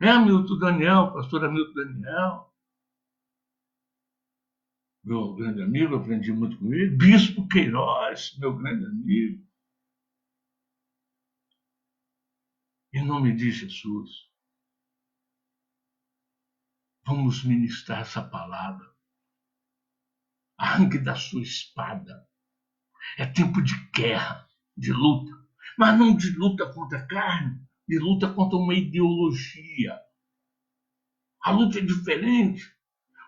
É Hamilton Daniel, pastor Hamilton Daniel, meu grande amigo, aprendi muito com ele. Bispo Queiroz, meu grande amigo. Em nome de Jesus, vamos ministrar essa palavra. Arranque da sua espada. É tempo de guerra, de luta. Mas não de luta contra a carne, de luta contra uma ideologia. A luta é diferente.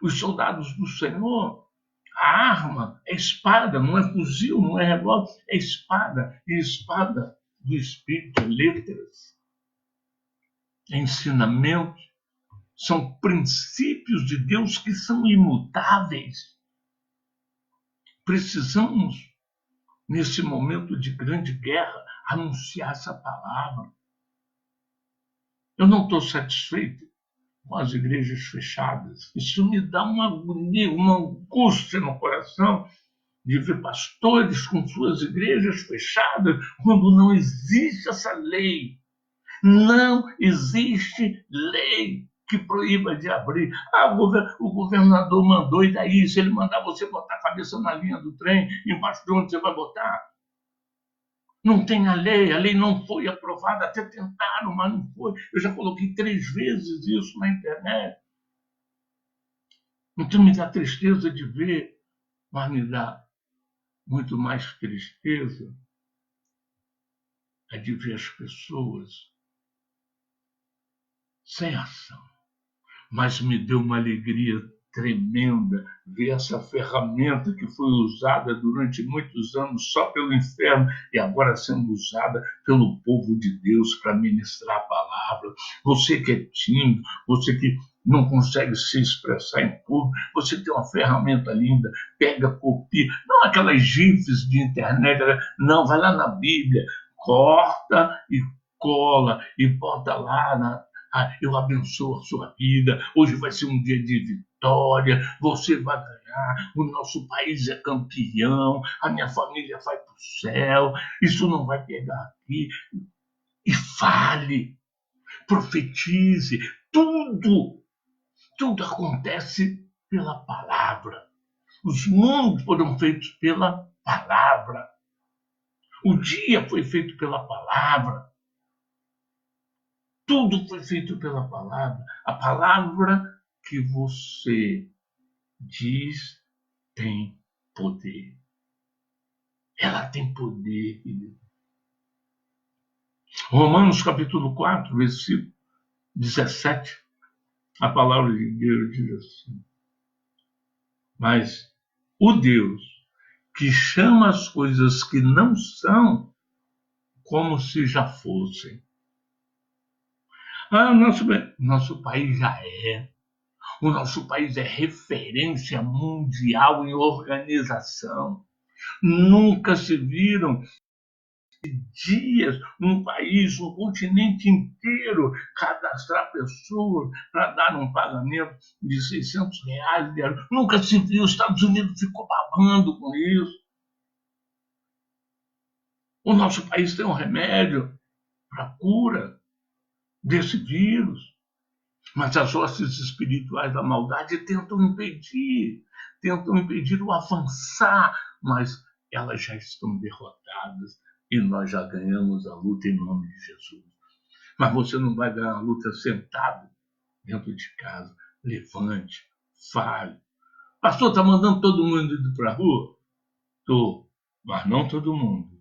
Os soldados do Senhor, a arma é espada, não é fuzil, não é revólver, é espada. E espada do Espírito, é letras, é ensinamento, são princípios de Deus que são imutáveis. Precisamos, nesse momento de grande guerra, anunciar essa palavra. Eu não estou satisfeito com as igrejas fechadas. Isso me dá uma agonia, uma angústia no coração de ver pastores com suas igrejas fechadas quando não existe essa lei. Não existe lei que proíba de abrir. O governador mandou, e daí? Se ele mandar você botar a cabeça na linha do trem, embaixo de onde você vai botar? Não tem a lei não foi aprovada, até tentaram, mas não foi. Eu já coloquei 3 vezes isso na internet. Então me dá tristeza de ver, mas me dá muito mais tristeza é de ver as pessoas sem ação. Mas me deu uma alegria tremenda ver essa ferramenta que foi usada durante muitos anos só pelo inferno e agora sendo usada pelo povo de Deus para ministrar a palavra. Você que é tímido, você que não consegue se expressar em público, você tem uma ferramenta linda, pega, copia, não aquelas gifs de internet, não, vai lá na Bíblia, corta e cola e bota lá eu abençoo a sua vida, hoje vai ser um dia de vitória, você vai ganhar, o nosso país é campeão, a minha família vai para o céu, isso não vai pegar aqui. E fale, profetize, tudo acontece pela palavra. Os mundos foram feitos pela palavra. O dia foi feito pela palavra. Tudo foi feito pela palavra. A palavra que você diz tem poder. Ela tem poder, querido. Romanos capítulo 4, versículo 17, a palavra de Deus diz assim: mas o Deus que chama as coisas que não são como se já fossem. Nosso país já é. O nosso país é referência mundial em organização. Nunca se viram dias um país, um continente inteiro cadastrar pessoas para dar um pagamento de R$ 600. Nunca se viu. Os Estados Unidos ficou babando com isso. O nosso país tem um remédio para a cura desse vírus. Mas as hostes espirituais da maldade tentam impedir o avançar, mas elas já estão derrotadas e nós já ganhamos a luta em nome de Jesus. Mas você não vai ganhar a luta sentado dentro de casa. Levante, fale. Pastor, está mandando todo mundo ir para a rua? Estou, mas não todo mundo.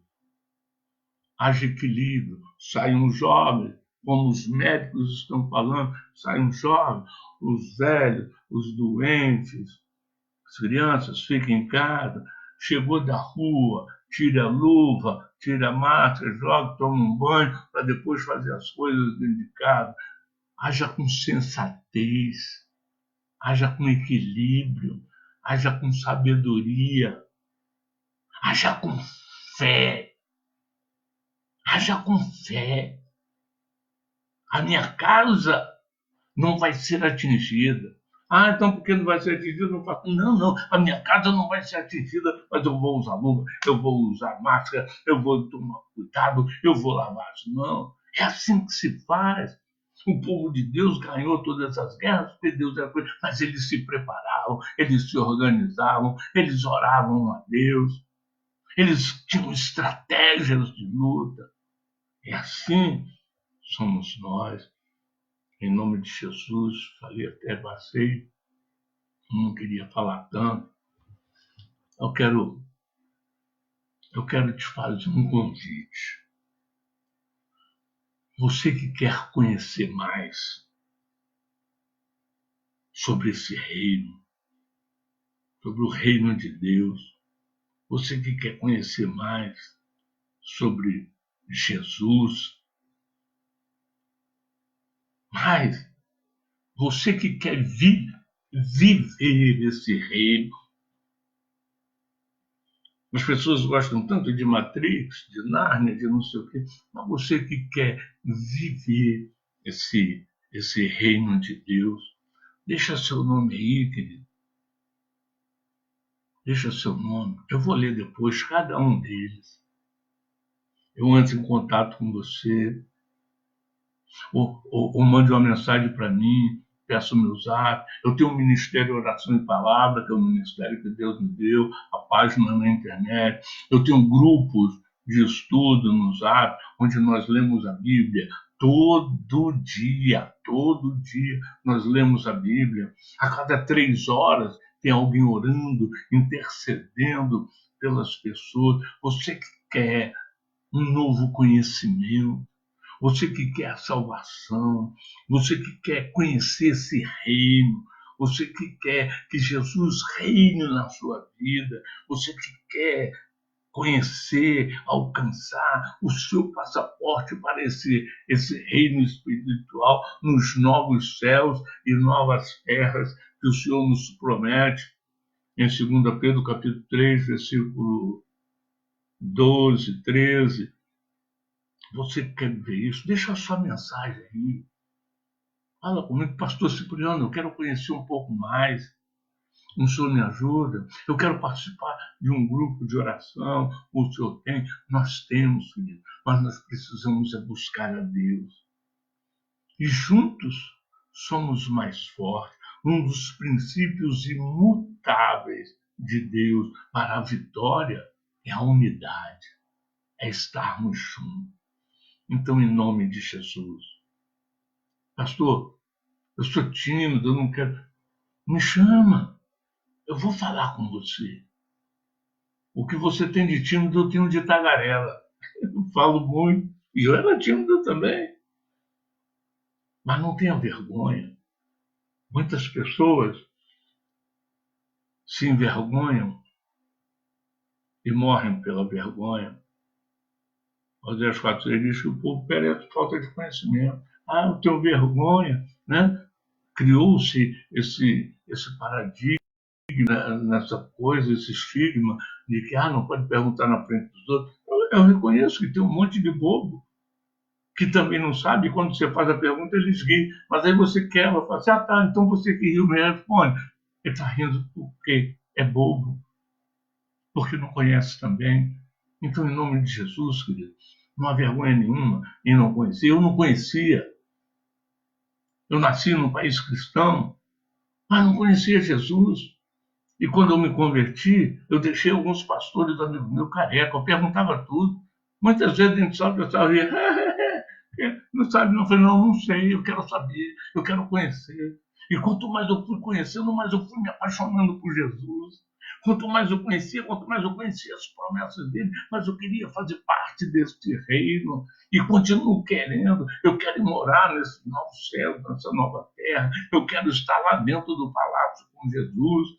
Haja equilíbrio, saiam jovens, como os médicos estão falando, saiam jovens, os velhos, os doentes, as crianças fiquem em casa, chegou da rua, tira a luva, tira a máscara, joga, toma um banho, para depois fazer as coisas dentro de casa. Haja com sensatez, haja com equilíbrio, haja com sabedoria, haja com fé. Haja com fé. A minha casa não vai ser atingida. Ah, então porque não vai ser atingido, não faço. Não, não, a minha casa não vai ser atingida, mas eu vou usar luva, eu vou usar máscara, eu vou tomar cuidado, eu vou lavar as mãos. É assim que se faz. O povo de Deus ganhou todas as guerras, porque Deus era coisa, mas eles se preparavam, eles se organizavam, eles oravam a Deus, eles tinham estratégias de luta. E assim somos nós. Em nome de Jesus, falei até passei, não queria falar tanto. Eu quero te fazer um convite. Você que quer conhecer mais sobre esse reino, sobre o reino de Deus, você que quer conhecer mais sobre Jesus, mas você que quer viver esse reino. As pessoas gostam tanto de Matrix, de Nárnia, de não sei o quê, mas você que quer viver esse reino de Deus, deixa seu nome aí, querido. Deixa seu nome. Eu vou ler depois cada um deles. Eu entro em contato com você, ou mande uma mensagem para mim, peço meu zap. Eu tenho um Ministério Oração e Palavra, que é um ministério que Deus me deu, a página na internet. Eu tenho grupos de estudo no zap, onde nós lemos a Bíblia. Todo dia nós lemos a Bíblia. A cada 3 horas tem alguém orando, intercedendo pelas pessoas. Você que quer um novo conhecimento, você que quer a salvação, você que quer conhecer esse reino, você que quer que Jesus reine na sua vida, você que quer conhecer, alcançar o seu passaporte para esse reino espiritual nos novos céus e novas terras que o Senhor nos promete. Em 2 Pedro capítulo 3, versículo 12, 13, você quer ver isso? Deixa a sua mensagem aí. Fala comigo, pastor Cipriano, eu quero conhecer um pouco mais. O senhor me ajuda? Eu quero participar de um grupo de oração. O senhor tem? Nós temos, querido. Mas nós precisamos buscar a Deus. E juntos somos mais fortes. Um dos princípios imutáveis de Deus para a vitória é a unidade, é estarmos juntos. Então, em nome de Jesus, pastor, eu sou tímido, eu não quero. Me chama, eu vou falar com você. O que você tem de tímido, eu tenho de tagarela. Eu falo muito, e eu era tímido também. Mas não tenha vergonha. Muitas pessoas se envergonham e morrem pela vergonha. Oséias 4 diz que o povo perece por falta de conhecimento. Ah, eu tenho vergonha, né? Criou-se esse paradigma nessa coisa, esse estigma de que não pode perguntar na frente dos outros. Eu reconheço que tem um monte de bobo que também não sabe, e quando você faz a pergunta, eles riem. Mas aí você quebra, fala assim, tá, então você que riu me responde. Ele está rindo porque é bobo, porque não conhece também. Então, em nome de Jesus, querido, não há vergonha nenhuma em não conhecer. Eu não conhecia. Eu nasci num país cristão, mas não conhecia Jesus. E quando eu me converti, eu deixei alguns pastores amigos meus careca, eu perguntava tudo. Muitas vezes a gente só pensava, não sabe, não. Eu falei, não sei, eu quero saber, eu quero conhecer. E quanto mais eu fui conhecendo, mais eu fui me apaixonando por Jesus. Quanto mais eu conhecia as promessas dele, mas eu queria fazer parte deste reino. E continuo querendo. Eu quero morar nesse novo céu, nessa nova terra. Eu quero estar lá dentro do palácio com Jesus.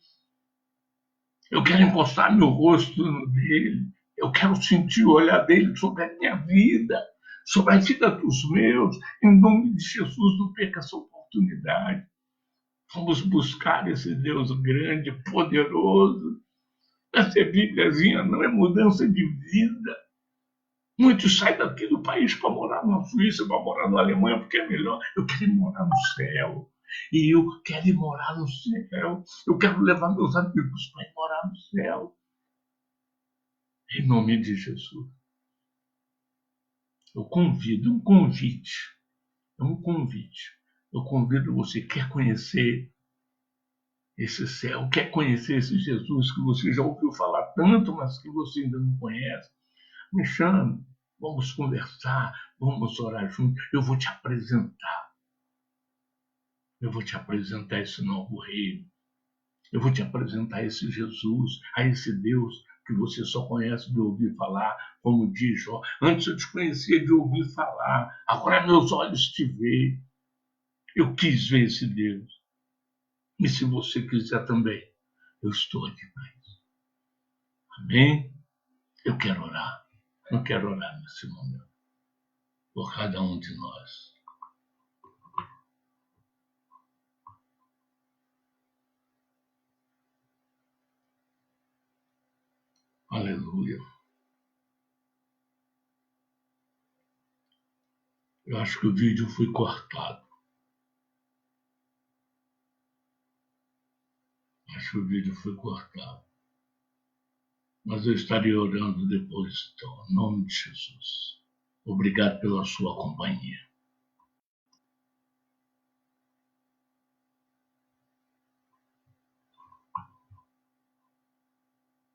Eu quero encostar meu rosto no dele. Eu quero sentir o olhar dele sobre a minha vida, sobre a vida dos meus. Em nome de Jesus, não perca essa oportunidade. Vamos buscar esse Deus grande, poderoso. Essa Bíbliazinha não é mudança de vida. Muitos saem daqui do país para morar na Suíça, para morar na Alemanha, porque é melhor. Eu quero morar no céu. E eu quero ir morar no céu. Eu quero levar meus amigos para ir morar no céu. Em nome de Jesus. Eu convido, um convite. É um convite. Eu convido você, quer conhecer esse céu, quer conhecer esse Jesus que você já ouviu falar tanto, mas que você ainda não conhece? Me chame, vamos conversar, vamos orar juntos. Eu vou te apresentar. Eu vou te apresentar esse novo reino. Eu vou te apresentar esse Jesus, a esse Deus que você só conhece de ouvir falar, como diz Jó. Antes eu te conhecia de ouvir falar, agora meus olhos te veem. Eu quis ver esse Deus. E se você quiser também, eu estou aqui para isso. Amém? Eu quero orar. Eu quero orar nesse momento. Por cada um de nós. Aleluia. Eu acho que o vídeo foi cortado. Acho que o vídeo foi cortado. Mas eu estarei orando depois, então, em nome de Jesus. Obrigado pela sua companhia.